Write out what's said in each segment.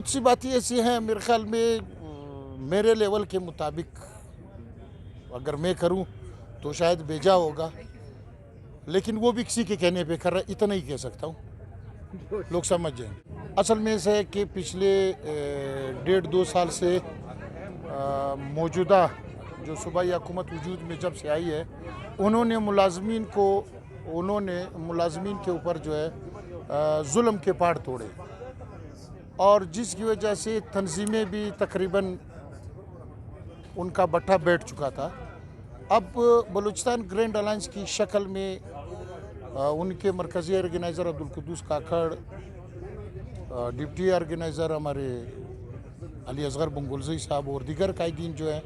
कुछ सी बातें ऐसी हैं मेरे ख्याल में मेरे लेवल के मुताबिक अगर मैं करूं तो शायद बेजा होगा, लेकिन वो भी किसी के कहने पे कर रहा है, इतना ही कह सकता हूं, लोग समझ जाएंगे। असल में ऐसा है कि पिछले 1.5-2 साल से मौजूदा जो सूबाई हुकूमत वजूद में जब से आई है, उन्होंने मुलाजमीन के ऊपर जो है जुल्म के पहाड़ तोड़े, और जिसकी वजह से तंजीमें भी तकरीबन उनका बट्टा बैठ चुका था। अब बलूचिस्तान ग्रैंड अलायंस की शक्ल में उनके मरकज़ी ऑर्गेनाइज़र अब्दुल कुद्दूस काकड़, डिप्टी ऑर्गेनाइज़र हमारे अली असगर बंगुलज़ई साहब और दीगर कायदीन जो है,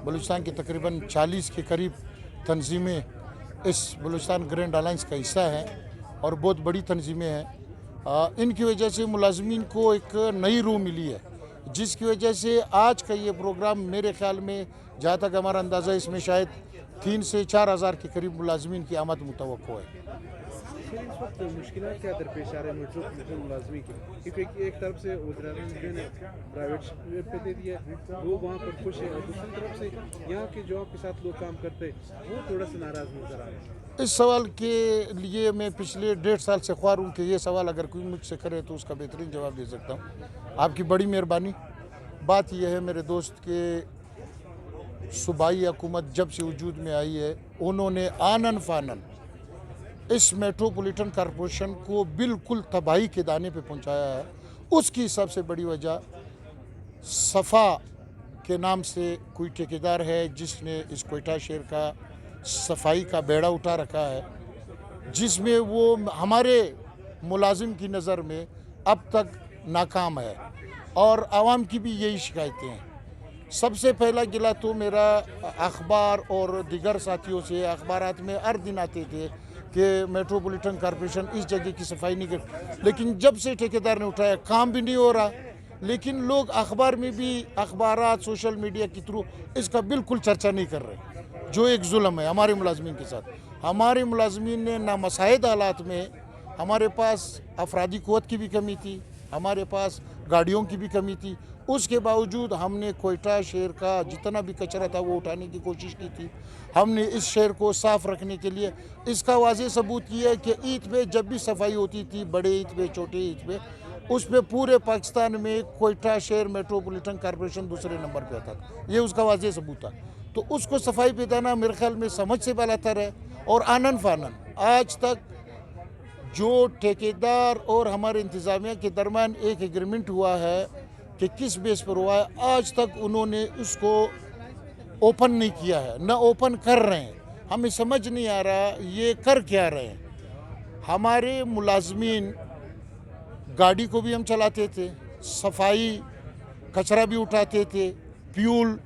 बलूचिस्तान के तकरीबन 40 के करीब तंजीमें इस बलूचिस्तान ग्रैंड अलायंस का हिस्सा हैं और बहुत बड़ी तंजीमें हैं। इनकी वजह से मुलाजमीन को एक नई रूह मिली है, जिसकी वजह से आज का ये प्रोग्राम मेरे ख्याल में, जहाँ तक हमारा अंदाज़ा, इसमें शायद 3 से 4 हज़ार के करीब मुलाजमीन की आमद मुतवक्को है। इस वक्त मुश्किलात क्या दरपेश आ रहे हैं मेट्रो मुलाजमी की, क्योंकि एक तरफ से ने प्राइवेट पे दे दिया, वो वहाँ पर खुश है, और दूसरी तरफ से यहाँ के जो आपके साथ लोग काम करते हैं वो थोड़ा सा नाराज़ नजर आ रहे हैं। इस सवाल के लिए मैं पिछले 1.5 साल से ख्वार हूँ कि ये सवाल अगर कोई मुझसे करे तो उसका बेहतरीन जवाब दे सकता हूँ। आपकी बड़ी मेहरबानी। बात यह है मेरे दोस्त के सूबाई हुकूमत जब से वजूद में आई है, उन्होंने आनन फानन इस मेट्रोपॉलिटन कॉरपोरेशन को बिल्कुल तबाही के दाने पे पहुंचाया है। उसकी सबसे बड़ी वजह सफ़ा के नाम से कोई ठेकेदार है जिसने इस कोयटा शहर का सफाई का बेड़ा उठा रखा है, जिसमें वो हमारे मुलाजिम की नज़र में अब तक नाकाम है, और आवाम की भी यही शिकायतें हैं। सबसे पहला गिला तो मेरा अखबार और दिगर साथियों से अखबारात में हर दिन आते थे कि मेट्रोपॉलिटन कॉरपोरेशन इस जगह की सफाई नहीं कर, लेकिन जब से ठेकेदार ने उठाया काम भी नहीं हो रहा। लेकिन लोग अखबार में भी, अखबारात सोशल मीडिया के थ्रू इसका बिल्कुल चर्चा नहीं कर रहे, जो एक जुल्म है हमारे मुलाजमीन के साथ। हमारे मुलाजमीन ने नामसाइद हालात में, हमारे पास अफरादी क़ुव्वत की भी कमी थी, हमारे पास गाड़ियों की भी कमी थी, उसके बावजूद हमने कोयटा शहर का जितना भी कचरा था वो उठाने की कोशिश की थी। हमने इस शहर को साफ़ रखने के लिए, इसका वाज़ेह सबूत ये है कि ईद पे जब भी सफाई होती थी, बड़े ईद पे, छोटे ईद पे, उस पर पूरे पाकिस्तान में कोयटा शहर मेट्रोपॉलिटन कॉरपोरेशन दूसरे नंबर पे आता था। ये उसका वाज़ेह सबूत था। तो उसको सफाई पे देना मेरे ख्याल में समझ से बालातर है। और आनन फानन आज तक जो ठेकेदार और हमारे इंतज़ामिया के दरमियान एक एग्रीमेंट हुआ है कि किस बेस पर हुआ है, आज तक उन्होंने उसको ओपन नहीं किया है, न ओपन कर रहे हैं। हमें समझ नहीं आ रहा ये कर क्या रहे हैं। हमारे मुलाजमीन, गाड़ी को भी हम चलाते थे, सफाई, कचरा भी उठाते थे, फ्यूल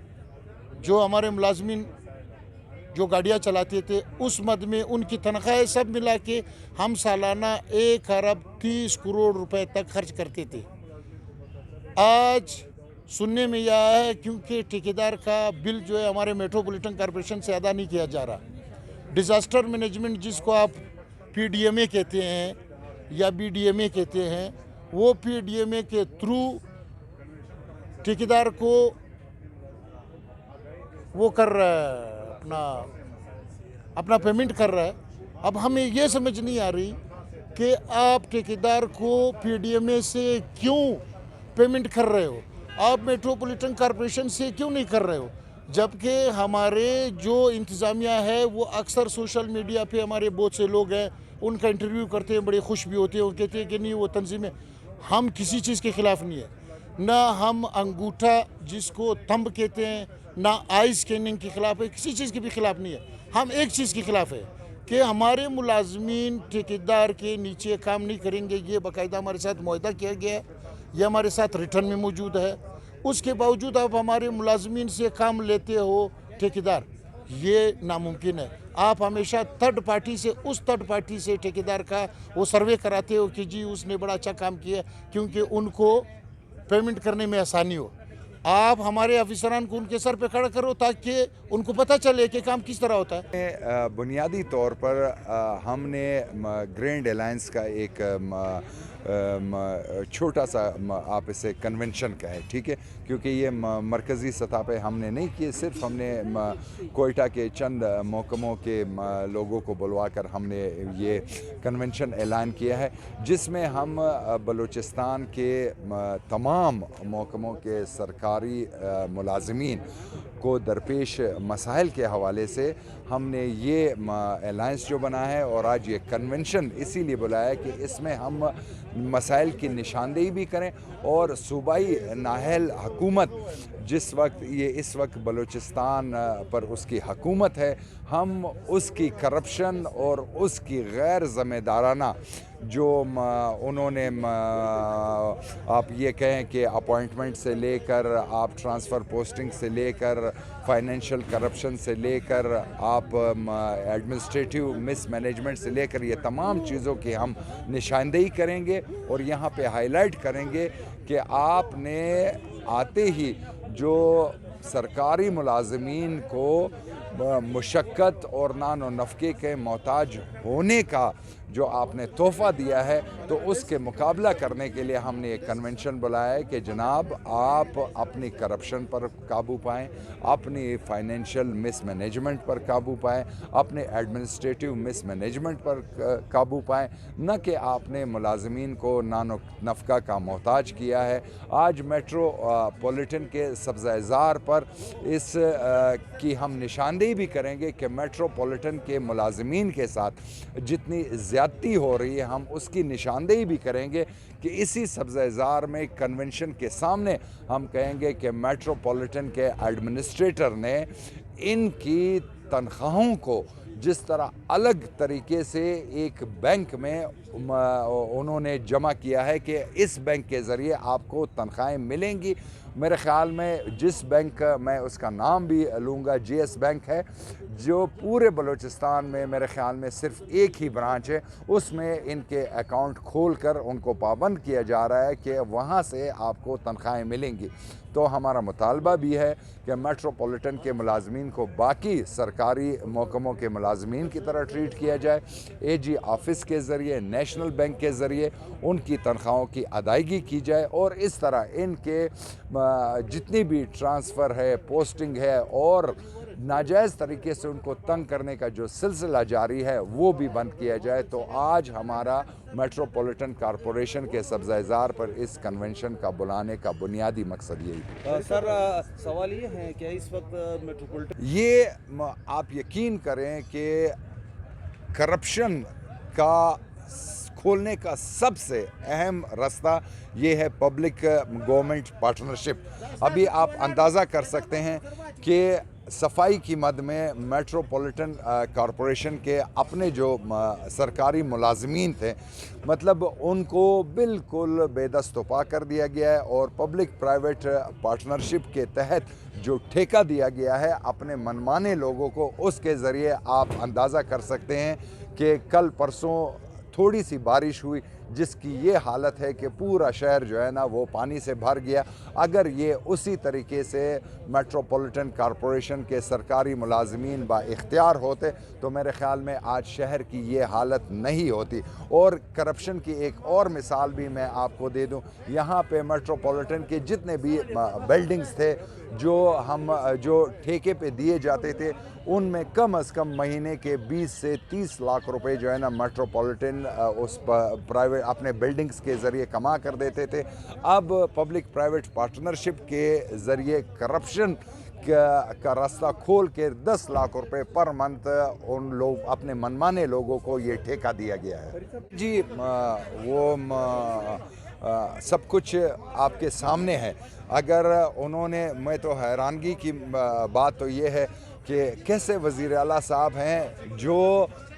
जो हमारे मुलाजमीन जो गाड़ियाँ चलाते थे उस मद में उनकी तनख्वाहें सब मिला के हम सालाना 1 अरब 30 करोड़ रुपए तक खर्च करते थे। आज सुनने में यह आया है क्योंकि ठेकेदार का बिल जो है हमारे मेट्रोपॉलिटन कॉरपोरेशन से अदा नहीं किया जा रहा। डिज़ास्टर मैनेजमेंट जिसको आप PDMA कहते हैं या BDMA कहते हैं, वो PDMA के थ्रू ठेकेदार को वो कर रहा है, अपना पेमेंट कर रहा है। अब हमें ये समझ नहीं आ रही कि आप ठेकेदार को PDMA से क्यों पेमेंट कर रहे हो, आप मेट्रोपॉलिटन कॉरपोरेशन से क्यों नहीं कर रहे हो, जबकि हमारे जो इंतज़ामिया है वो अक्सर सोशल मीडिया पे हमारे बहुत से लोग हैं, उनका इंटरव्यू करते हैं, बड़े खुश भी होते हैं, वो कहते हैं कि नहीं वो तंजीमें, हम किसी चीज़ के ख़िलाफ़ नहीं है, ना हम अंगूठा जिसको थंब कहते हैं, ना आई स्कैनिंग के ख़िलाफ़ है, किसी चीज़ के भी ख़िलाफ़ नहीं है। हम एक चीज़ के ख़िलाफ़ है कि हमारे मुलाजमीन ठेकेदार के नीचे काम नहीं करेंगे। ये बाकायदा हमारे साथ मुआहदा किया गया है, ये हमारे साथ रिटर्न में मौजूद है। उसके बावजूद आप हमारे मुलाजमीन से काम लेते हो ठेकेदार, ये नामुमकिन है। आप हमेशा थर्ड पार्टी से, उस थर्ड पार्टी से ठेकेदार का वो सर्वे कराते हो कि जी उसने बड़ा अच्छा काम किया, क्योंकि उनको पेमेंट करने में आसानी हो। आप हमारे अफसरान को उनके सर पे खड़ा करो ताकि उनको पता चले कि काम किस तरह होता है। बुनियादी तौर पर हमने ग्रैंड अलायंस का एक چھوٹا سا آپ اسے کنونشن کہیں، ٹھیک ہے، کیونکہ یہ مرکزی سطح پہ ہم نے نہیں کیے، صرف ہم نے کوئٹہ کے چند محکموں کے لوگوں کو بلوا کر ہم نے یہ کنونشن اعلان کیا ہے، جس میں ہم بلوچستان کے تمام محکموں کے سرکاری ملازمین کو درپیش مسائل کے حوالے سے ہم نے یہ الائنس جو بنا ہے، اور آج یہ کنونشن اسی لیے بلایا کہ اس میں ہم مسائل کی نشاندہی بھی کریں، اور صوبائی نااہل حکومت جس وقت اس وقت بلوچستان پر اس کی حکومت ہے، ہم اس کی کرپشن اور اس کی غیر ذمہ دارانہ جو انہوں نے آپ یہ کہیں کہ اپوائنٹمنٹ سے لے کر آپ ٹرانسفر پوسٹنگ سے لے کر فائنینشیل کرپشن سے لے کر آپ ایڈمنسٹریٹیو مس مینجمنٹ سے لے کر یہ تمام چیزوں کی ہم نشاندہی کریں گے، اور یہاں پہ ہائی لائٹ کریں گے کہ آپ نے آتے ہی جو سرکاری ملازمین کو مشقت اور نان و نفقے کے محتاج ہونے کا جو آپ نے تحفہ دیا ہے، تو اس کے مقابلہ کرنے کے لیے ہم نے ایک کنونشن بلایا ہے کہ جناب آپ اپنی کرپشن پر قابو پائیں، اپنی فائنینشیل مس مینجمنٹ پر قابو پائیں، اپنے ایڈمنسٹریٹیو مس مینجمنٹ پر قابو پائیں، نہ کہ آپ نے ملازمین کو نان و نفقہ کا محتاج کیا ہے۔ آج میٹرو پولیٹن کے سبزہ زار پر اس کی ہم نشاندہی بھی کریں گے کہ میٹرو پولیٹن کے ملازمین کے ساتھ جتنی زیادتی ہو رہی ہے، ہم اس کی نشاندہی بھی کریں گے کہ اسی سبزہ زار میں کنونشن کے سامنے ہم کہیں گے کہ میٹرو پولیٹن کے ایڈمنسٹریٹر نے ان کی تنخواہوں کو جس طرح الگ طریقے سے ایک بینک میں انہوں نے جمع کیا ہے کہ اس بینک کے ذریعے آپ کو تنخواہیں ملیں گی، میرے خیال میں جس بینک میں اس کا نام بھی لوں گا جی ایس بینک ہے، جو پورے بلوچستان میں میرے خیال میں صرف ایک ہی برانچ ہے، اس میں ان کے اکاؤنٹ کھول کر ان کو پابند کیا جا رہا ہے کہ وہاں سے آپ کو تنخواہیں ملیں گی۔ تو ہمارا مطالبہ بھی ہے کہ میٹرو پولیٹن کے ملازمین کو باقی سرکاری محکموں کے ملازمین کی طرح ٹریٹ کیا جائے، اے جی آفس کے ذریعے، نیشنل بینک کے ذریعے ان کی تنخواہوں کی ادائیگی کی جائے، اور اس طرح ان کے جتنی بھی ٹرانسفر ہے، پوسٹنگ ہے، اور ناجائز طریقے سے ان کو تنگ کرنے کا جو سلسلہ جاری ہے وہ بھی بند کیا جائے۔ تو آج ہمارا میٹرو پولیٹن کارپوریشن کے سبزہ زار پر اس کنونشن کا بلانے کا بنیادی مقصد یہی ہے۔ سر سوال یہ ہے کہ اس وقت میٹروپولیٹن یہ آپ یقین کریں کہ کرپشن کا کھولنے کا سب سے اہم راستہ یہ ہے پبلک گورنمنٹ پارٹنرشپ۔ ابھی آپ اندازہ کر سکتے ہیں کہ صفائی کی مد میں میٹروپولیٹن کارپوریشن کے اپنے جو سرکاری ملازمین تھے، مطلب ان کو بالکل بے دست و پا کر دیا گیا ہے، اور پبلک پرائیویٹ پارٹنرشپ کے تحت جو ٹھیکہ دیا گیا ہے اپنے منمانے لوگوں کو، اس کے ذریعے آپ اندازہ کر سکتے ہیں کہ کل پرسوں تھوڑی سی بارش ہوئی جس کی یہ حالت ہے کہ پورا شہر جو ہے نا وہ پانی سے بھر گیا۔ اگر یہ اسی طریقے سے میٹروپولیٹن کارپوریشن کے سرکاری ملازمین با اختیار ہوتے تو میرے خیال میں آج شہر کی یہ حالت نہیں ہوتی۔ اور کرپشن کی ایک اور مثال بھی میں آپ کو دے دوں، یہاں پہ میٹروپولیٹن کے جتنے بھی بلڈنگز تھے جو ٹھیکے پہ دیے جاتے تھے، ان میں کم از کم مہینے کے 20 سے 30 لاکھ روپے جو ہے نا میٹروپولیٹن اس پرائیویٹ اپنے بلڈنگز کے ذریعے کما کر دیتے تھے۔ اب پبلک پرائیویٹ پارٹنرشپ کے ذریعے کرپشن کا راستہ کھول کے 10 لاکھ روپے پر منتھ ان لوگ اپنے منمانے لوگوں کو یہ ٹھیکہ دیا گیا ہے۔ جی وہ سب کچھ آپ کے سامنے ہے۔ اگر انہوں نے، میں تو حیرانگی کی بات تو یہ ہے کہ کیسے وزیر اعلیٰ صاحب ہیں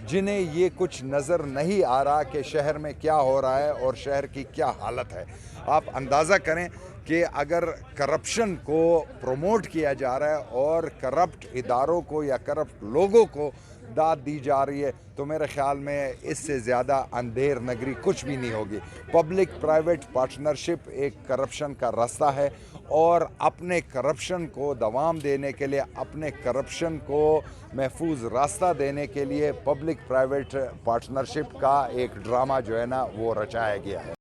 جنہیں یہ کچھ نظر نہیں آ رہا کہ شہر میں کیا ہو رہا ہے اور شہر کی کیا حالت ہے۔ آپ اندازہ کریں کہ اگر کرپشن کو پروموٹ کیا جا رہا ہے اور کرپٹ اداروں کو یا کرپٹ لوگوں کو داد دی جا رہی ہے، تو میرے خیال میں اس سے زیادہ اندھیر نگری کچھ بھی نہیں ہوگی۔ پبلک پرائیویٹ پارٹنرشپ ایک کرپشن کا راستہ ہے، اور اپنے کرپشن کو دوام دینے کے لیے، اپنے کرپشن کو محفوظ راستہ دینے کے لیے پبلک پرائیویٹ پارٹنرشپ کا ایک ڈرامہ جو ہے نا وہ رچایا گیا ہے۔